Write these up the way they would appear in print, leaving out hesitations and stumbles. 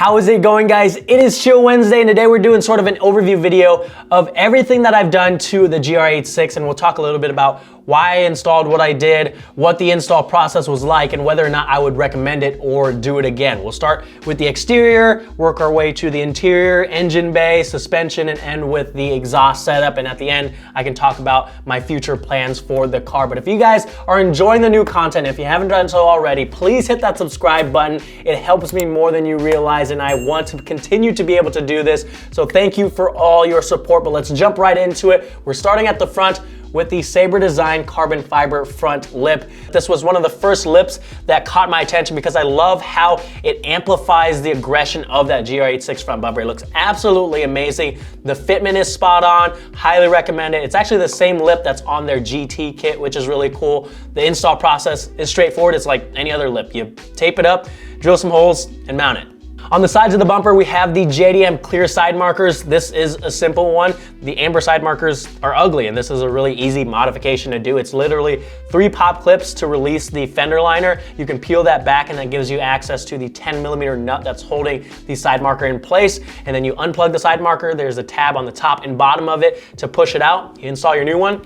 How is it going, guys? It is Chill Wednesday, and today we're doing sort of an overview video of everything that I've done to the GR86, and we'll talk a little bit about why I installed what I did, what the install process was like, and whether or not I would recommend it or do it again. We'll start with the exterior, work our way to the interior, engine bay, suspension, and end with the exhaust setup. And at the end, I can talk about my future plans for the car. But if you guys are enjoying the new content, if you haven't done so already, please hit that subscribe button. It helps me more than you realize, and I want to continue to be able to do this. So thank you for all your support, but let's jump right into it. We're starting at the front with the Sayber design carbon fiber front lip. This was one of the first lips that caught my attention because I love how it amplifies the aggression of that GR86 front bumper. It looks absolutely amazing. The fitment is spot on, highly recommend it. It's actually the same lip that's on their GT kit, which is really cool. The install process is straightforward. It's like any other lip. You tape it up, drill some holes, and mount it. On the sides of the bumper, we have the JDM clear side markers. This is a simple one. The amber side markers are ugly, and this is a really easy modification to do. It's literally 3 pop clips to release the fender liner. You can peel that back, and that gives you access to the 10mm nut that's holding the side marker in place. And then you unplug the side marker. There's a tab on the top and bottom of it to push it out. You install your new one,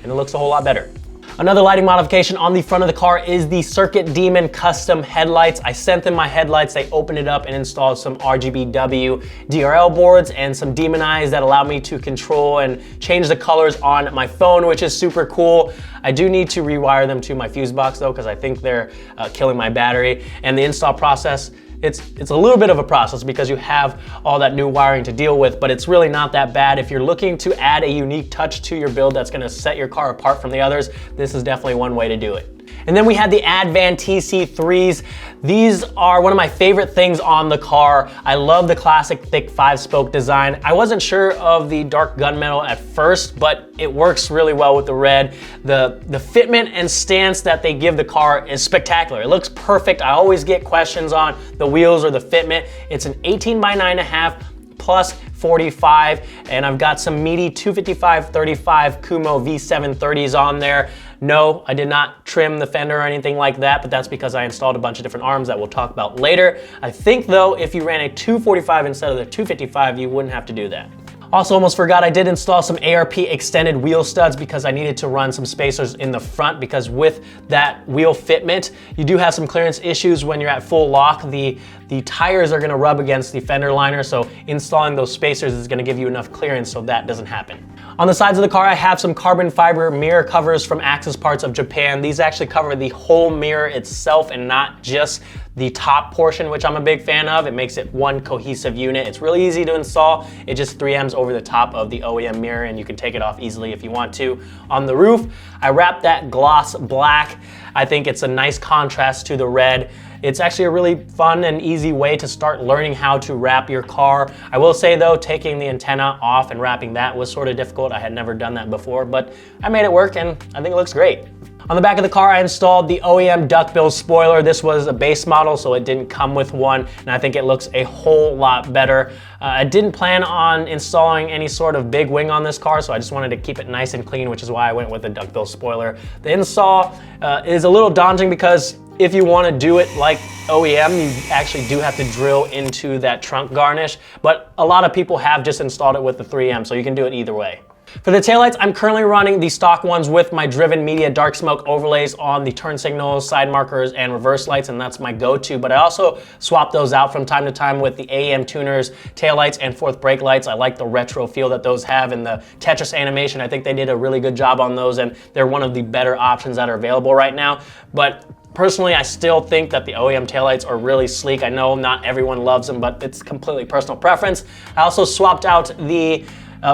and it looks a whole lot better. Another lighting modification on the front of the car is the Circuit Demon custom headlights. I sent them my headlights. They opened it up and installed some RGBW DRL boards and some Demon eyes that allow me to control and change the colors on my phone, which is super cool. I do need to rewire them to my Fusebox though, because I think they're killing my battery. And the install process, it's a little bit of a process because you have all that new wiring to deal with, but it's really not that bad. If you're looking to add a unique touch to your build that's gonna set your car apart from the others, this is definitely one way to do it. And then we had the Advan TC3s. These are one of my favorite things on the car. I love the classic thick 5-spoke design. I wasn't sure of the dark gunmetal at first, but it works really well with the red. The fitment and stance that they give the car is spectacular. It looks perfect. I always get questions on the wheels or the fitment. It's an 18x9.5 plus 45, and I've got some meaty 255/35 Kumho V730s on there. No, I did not trim the fender or anything like that, but that's because I installed a bunch of different arms that we'll talk about later. I think though, if you ran a 245 instead of the 255, you wouldn't have to do that. Also, almost forgot, I did install some ARP extended wheel studs because I needed to run some spacers in the front, because with that wheel fitment, you do have some clearance issues when you're at full lock. The tires are gonna rub against the fender liner, so installing those spacers is gonna give you enough clearance so that doesn't happen. On the sides of the car, I have some carbon fiber mirror covers from Axis Parts of Japan. These actually cover the whole mirror itself and not just the top portion, which I'm a big fan of. It makes it one cohesive unit. It's really easy to install. It just 3Ms over the top of the OEM mirror, and you can take it off easily if you want to. On the roof, I wrapped that gloss black. I think it's a nice contrast to the red. It's actually a really fun and easy way to start learning how to wrap your car. I will say though, taking the antenna off and wrapping that was sort of difficult. I had never done that before, but I made it work and I think it looks great. On the back of the car, I installed the OEM duckbill spoiler. This was a base model, so it didn't come with one, and I think it looks a whole lot better. I didn't plan on installing any sort of big wing on this car, so I just wanted to keep it nice and clean, which is why I went with the duckbill spoiler. The install is a little daunting because if you want to do it like OEM, you actually do have to drill into that trunk garnish, but a lot of people have just installed it with the 3M, so you can do it either way. For the taillights, I'm currently running the stock ones with my Driven Media dark smoke overlays on the turn signals, side markers, and reverse lights, and that's my go-to. But I also swap those out from time to time with the AEM Tuners taillights and fourth brake lights. I like the retro feel that those have, and the Tetris animation. I think they did a really good job on those, and they're one of the better options that are available right now. But personally, I still think that the OEM taillights are really sleek. I know not everyone loves them, but it's completely personal preference. I also swapped out the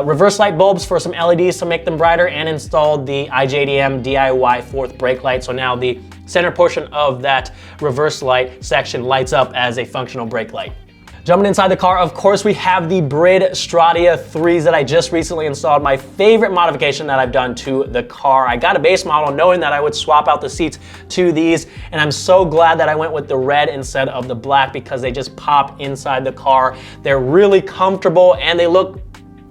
reverse light bulbs for some LEDs to make them brighter, and installed the iJDM DIY fourth brake light. So now the center portion of that reverse light section lights up as a functional brake light. Jumping inside the car, of course, we have the Brid Stradia 3s that I just recently installed. My favorite modification that I've done to the car. I got a base model knowing that I would swap out the seats to these, and I'm so glad that I went with the red instead of the black because they just pop inside the car. They're really comfortable and they look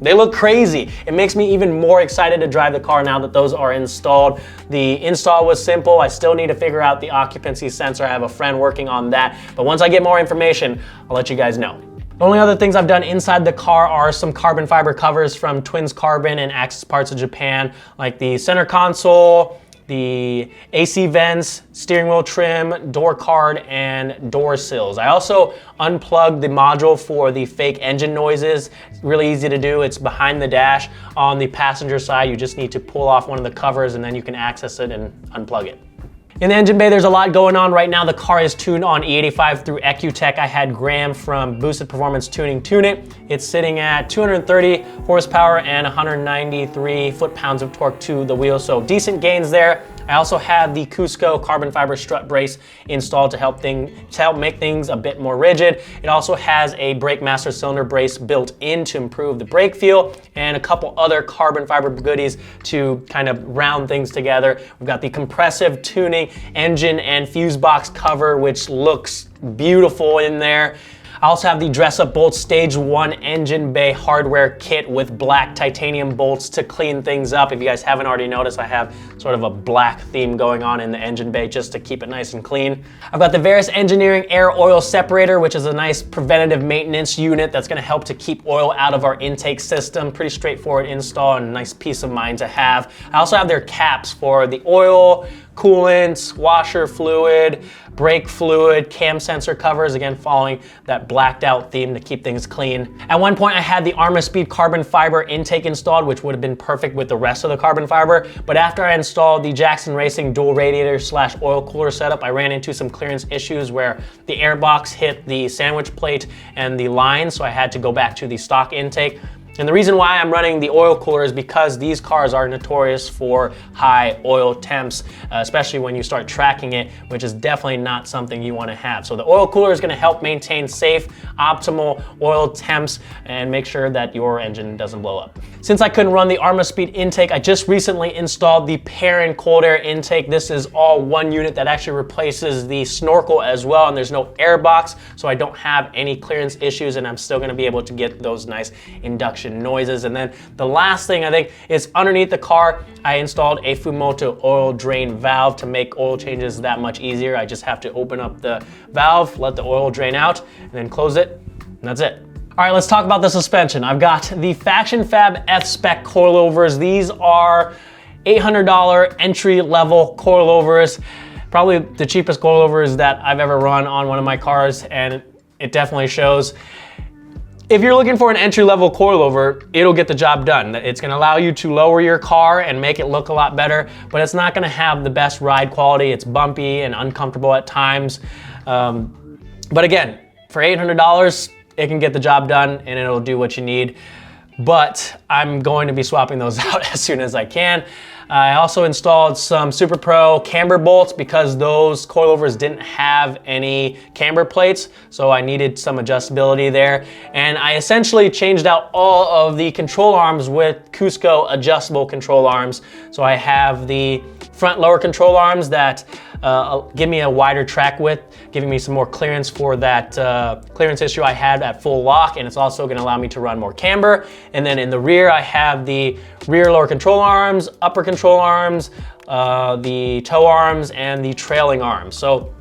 They look crazy. It makes me even more excited to drive the car now that those are installed. The install was simple. I still need to figure out the occupancy sensor. I have a friend working on that. But once I get more information, I'll let you guys know. The only other things I've done inside the car are some carbon fiber covers from Twins Carbon and Access Parts of Japan, like the center console, the AC vents, steering wheel trim, door card, and door sills. I also unplugged the module for the fake engine noises. It's really easy to do. It's behind the dash. On the passenger side, you just need to pull off one of the covers and then you can access it and unplug it. In the engine bay, there's a lot going on right now. The car is tuned on E85 through ECUTEK. I had Graham from Boosted Performance Tuning tune it. It's sitting at 230 horsepower and 193 foot-pounds of torque to the wheel, so decent gains there. I also have the Cusco carbon fiber strut brace installed to help make things a bit more rigid. It also has a brake master cylinder brace built in to improve the brake feel, and a couple other carbon fiber goodies to kind of round things together. We've got the Compressive tuning engine and Fusebox cover, which looks beautiful in there. I also have the DressUpBolts Stage 1 engine bay hardware kit with black titanium bolts to clean things up. If you guys haven't already noticed, I have sort of a black theme going on in the engine bay just to keep it nice and clean. I've got the Verus Engineering Air Oil Separator, which is a nice preventative maintenance unit that's gonna help to keep oil out of our intake system. Pretty straightforward install and a nice peace of mind to have. I also have their caps for the oil, coolant, washer fluid, brake fluid, cam sensor covers, again following that blacked out theme to keep things clean. At one point I had the Armor-Speed carbon fiber intake installed, which would have been perfect with the rest of the carbon fiber, but after I installed the Jackson Racing dual radiator / oil cooler setup, I ran into some clearance issues where the air box hit the sandwich plate and the line, so I had to go back to the stock intake. And the reason why I'm running the oil cooler is because these cars are notorious for high oil temps, especially when you start tracking it, which is definitely not something you want to have. So the oil cooler is going to help maintain safe, optimal oil temps and make sure that your engine doesn't blow up. Since I couldn't run the Armor-Speed intake, I just recently installed the Perrin cold air intake. This is all one unit that actually replaces the snorkel as well, and there's no air box, so I don't have any clearance issues, and I'm still going to be able to get those nice induction noises. And then the last thing I think is underneath the car, I installed a Fumoto oil drain valve to make oil changes that much easier. I just have to open up the valve, let the oil drain out, and then close it, and that's it. All right, let's talk about the suspension. I've got the FactionFab F-Spec coilovers. These are $800 entry-level coilovers. Probably the cheapest coilovers that I've ever run on one of my cars, and it definitely shows. If you're looking for an entry-level coilover, it'll get the job done. It's gonna allow you to lower your car and make it look a lot better, but it's not gonna have the best ride quality. It's bumpy and uncomfortable at times. But again, for $800, it can get the job done and it'll do what you need. But I'm going to be swapping those out as soon as I can. I also installed some Super Pro camber bolts because those coilovers didn't have any camber plates, so I needed some adjustability there. And I essentially changed out all of the control arms with Cusco adjustable control arms. So I have the front lower control arms that give me a wider track width, giving me some more clearance for that clearance issue I had at full lock, and it's also gonna allow me to run more camber. And then in the rear, I have the rear lower control arms, upper control arms, the toe arms, and the trailing arms. So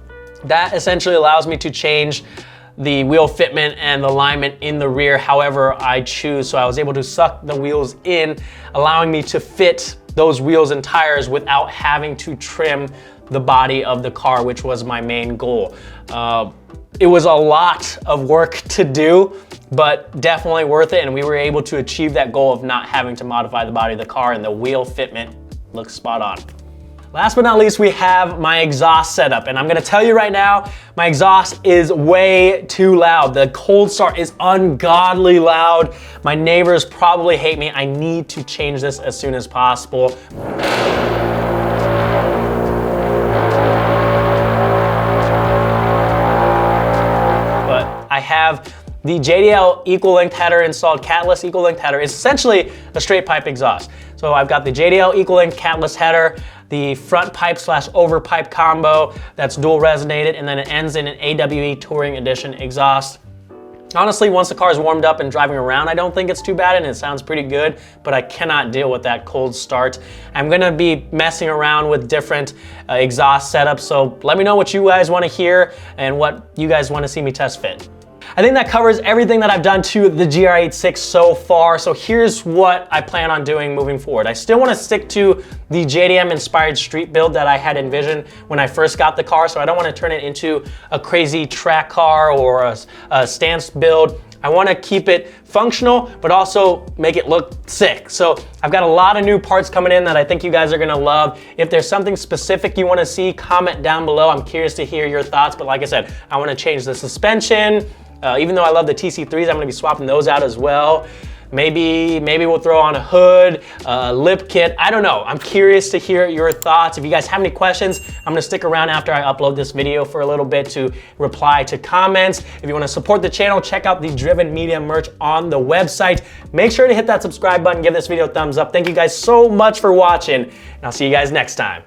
that essentially allows me to change the wheel fitment and the alignment in the rear however I choose. So I was able to suck the wheels in, allowing me to fit those wheels and tires without having to trim the body of the car, which was my main goal. It was a lot of work to do, but definitely worth it, and we were able to achieve that goal of not having to modify the body of the car, and the wheel fitment looks spot on. Last but not least, we have my exhaust setup, and I'm gonna tell you right now, my exhaust is way too loud. The cold start is ungodly loud. My neighbors probably hate me. I need to change this as soon as possible. I have the JDL equal-length header installed, catless equal-length header. It's essentially a straight pipe exhaust. So I've got the JDL equal-length catless header, the front pipe / over pipe combo that's dual resonated, and then it ends in an AWE Touring Edition exhaust. Honestly, once the car is warmed up and driving around, I don't think it's too bad and it sounds pretty good, but I cannot deal with that cold start. I'm gonna be messing around with different exhaust setups, so let me know what you guys wanna hear and what you guys wanna see me test fit. I think that covers everything that I've done to the GR86 so far, so here's what I plan on doing moving forward. I still want to stick to the JDM inspired street build that I had envisioned when I first got the car, so I don't want to turn it into a crazy track car or a stance build. I want to keep it functional, but also make it look sick. So I've got a lot of new parts coming in that I think you guys are gonna love. If there's something specific you wanna see, comment down below. I'm curious to hear your thoughts, but like I said, I wanna change the suspension. Even though I love the TC3s, I'm gonna be swapping those out as well. Maybe we'll throw on a hood, lip kit, I don't know. I'm curious to hear your thoughts. If you guys have any questions, I'm gonna stick around after I upload this video for a little bit to reply to comments. If you wanna support the channel, check out the Driven Media merch on the website. Make sure to hit that subscribe button, give this video a thumbs up. Thank you guys so much for watching, and I'll see you guys next time.